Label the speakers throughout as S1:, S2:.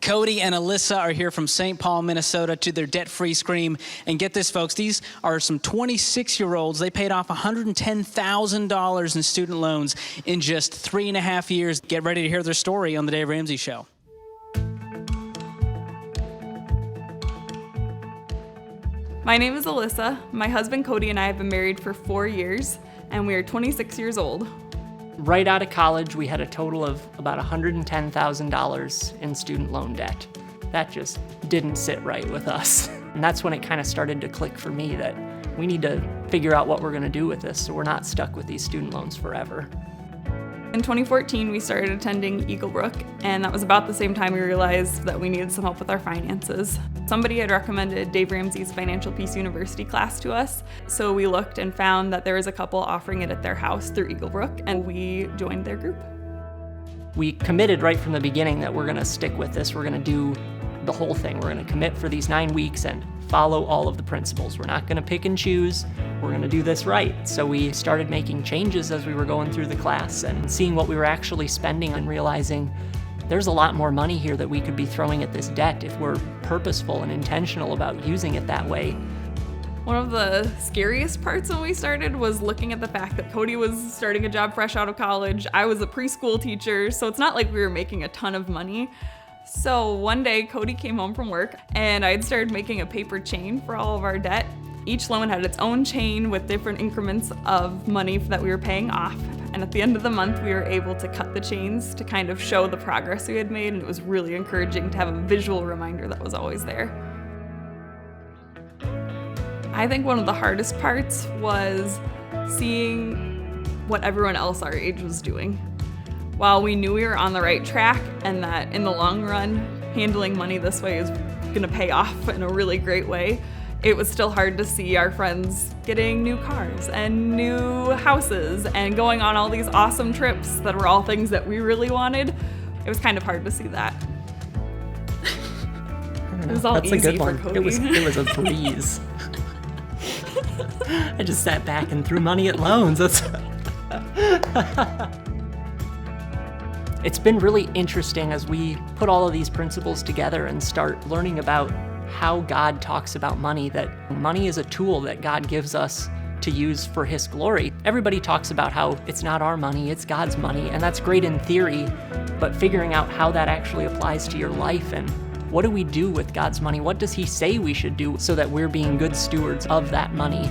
S1: Cody and Alyssa are here from St. Paul, Minnesota to their debt-free scream. And get this, folks, these are some 26-year-olds. They paid off $110,000 in student loans in just 3.5 years. Get ready to hear their story on the Dave Ramsey Show.
S2: My name is Alyssa. My husband Cody and I have been married for 4 years, and we are 26 years old.
S3: Right out of college, we had a total of about $110,000 in student loan debt. That just didn't sit right with us. And that's when it kind of started to click for me that we need to figure out what we're going to do with this so we're not stuck with these student loans forever.
S2: In 2014, we started attending Eagle Brook, and that was about the same time we realized that we needed some help with our finances. Somebody had recommended Dave Ramsey's Financial Peace University class to us, so we looked and found that there was a couple offering it at their house through Eagle Brook, and we joined their group.
S3: We committed right from the beginning that we're going to stick with this. We're going to do the whole thing. We're going to commit for these 9 weeks and follow all of the principles. We're not going to pick and choose. We're going to do this right. So we started making changes as we were going through the class and seeing what we were actually spending and realizing there's a lot more money here that we could be throwing at this debt if we're purposeful and intentional about using it that way.
S2: One of the scariest parts when we started was looking at the fact that Cody was starting a job fresh out of college. I was a preschool teacher, so it's not like we were making a ton of money. So one day, Cody came home from work, and I had started making a paper chain for all of our debt. Each loan had its own chain with different increments of money that we were paying off. And at the end of the month, we were able to cut the chains to kind of show the progress we had made, and it was really encouraging to have a visual reminder that was always there. I think one of the hardest parts was seeing what everyone else our age was doing. While we knew we were on the right track and that in the long run, handling money this way is gonna pay off in a really great way, it was still hard to see our friends getting new cars and new houses and going on all these awesome trips that were all things that we really wanted. It was kind of hard to see that. It was all
S3: That's
S2: easy
S3: a good
S2: for
S3: one.
S2: Cody.
S3: It was a breeze. I just sat back and threw money at loans. It's been really interesting as we put all of these principles together and start learning about how God talks about money, that money is a tool that God gives us to use for His glory. Everybody talks about how it's not our money, it's God's money, and that's great in theory, but figuring out how that actually applies to your life and what do we do with God's money? What does He say we should do so that we're being good stewards of that money?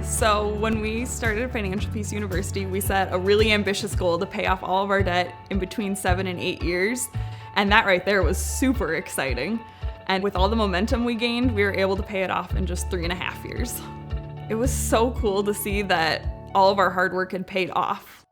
S2: So when we started Financial Peace University, we set a really ambitious goal to pay off all of our debt in between 7 and 8 years. And that right there was super exciting. And with all the momentum we gained, we were able to pay it off in just 3.5 years. It was so cool to see that all of our hard work had paid off.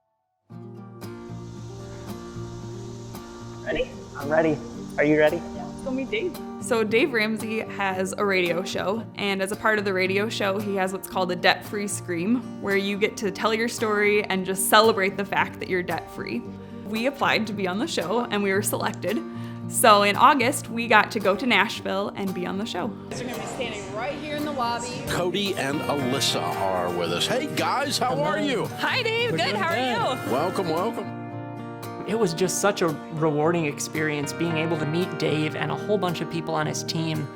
S3: Ready? I'm ready. Are you ready?
S2: Yeah, let's go meet Dave. So Dave Ramsey has a radio show, and as a part of the radio show, he has what's called a debt-free scream, where you get to tell your story and just celebrate the fact that you're debt-free. We applied to be on the show, and we were selected. So in August, we got to go to Nashville and be on the show.
S4: We're going to be standing right here in the lobby.
S5: Cody and Alyssa are with us. Hey guys, how are you?
S2: Hi Dave, good, how are you?
S5: Welcome, welcome.
S3: It was just such a rewarding experience being able to meet Dave and a whole bunch of people on his team.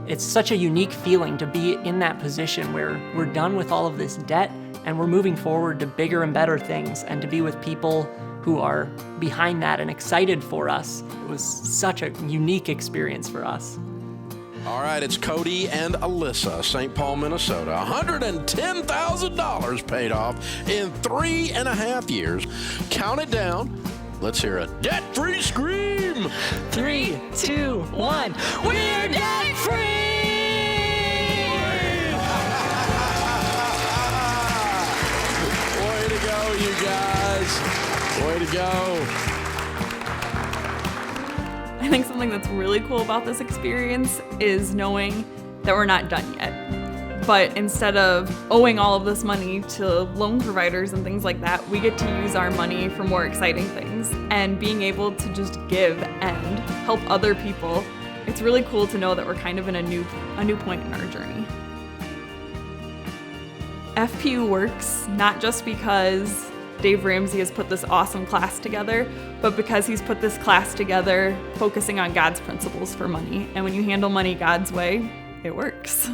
S3: It's such a unique feeling to be in that position where we're done with all of this debt and we're moving forward to bigger and better things, and to be with people who are behind that and excited for us. It was such a unique experience for us.
S5: All right, it's Cody and Alyssa, St. Paul, Minnesota. $110,000 paid off in 3.5 years. Count it down. Let's hear a debt-free scream.
S3: 3, 2, 1.
S2: We're debt-free!
S5: Way to go, you guys. Way to go.
S2: I think something that's really cool about this experience is knowing that we're not done yet. But instead of owing all of this money to loan providers and things like that, we get to use our money for more exciting things. And being able to just give and help other people, it's really cool to know that we're kind of in a new point in our journey. FPU works not just because Dave Ramsey has put this awesome class together, but because he's put this class together focusing on God's principles for money. And when you handle money God's way, it works.